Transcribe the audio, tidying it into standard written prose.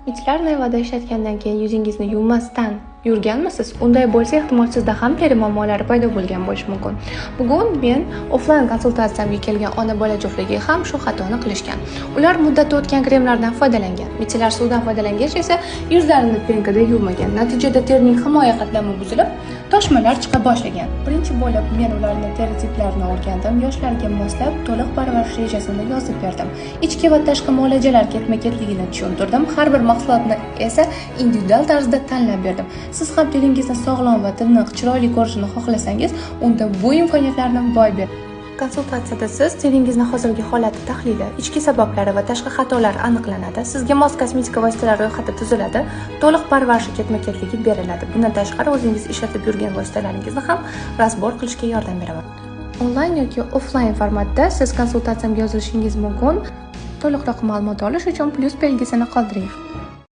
Itlar nayvada ishlatgandan keyin yuzingizni yuvmasdan yurganmisiz? Unday bo'lsa, ehtimol sizda ham teri muammolari paydo bo'lgan bo'lishi mumkin. Bugun men offlayn konsultatsiyamga kelgan ona-bola juftligi ham shu xatoni qilishgan. Ular muddati o'tgan kremlardan foydalangan. Micellar suvdan foydalangach esa yuzlarini penkada yuvmagan. Natijada terining himoya qatlami buzilib, toshmalar chiqa boshlagan. Birinchi bo'lib men ularning teri tiplarini o'rgandim, yoshlarga moslab to'liq parvarish rejasini yozib berdim. Ichki va tashqi muolajalar ketma-ketligini tushuntirdim. Har bir mahsulotni esa individual tarzda tanlab berdim. Siz ham teringizni sog'lom va tiniq, chiroyli ko'rishini xohlasangiz, unda bu imkoniyatlarni boy bering. Konsultatsiyada siz teringizni hozirgi holati tahlili, ichki sabablari va tashqi xatolar aniqlanadi. Sizga mos kosmetika vositalari ro'yxati tuziladi, to'liq parvarishi ketma-ketligi beriladi. Bundan tashqari o'zingiz ishlatib yurgan vositalaringizni ham razbor qilishga yordam beraman. Onlayn yoki offlayn formatda siz konsultatsiyamga yozilishingiz mumkin. To'liqroq ma'lumot olish uchun plus belgisini qoldiring.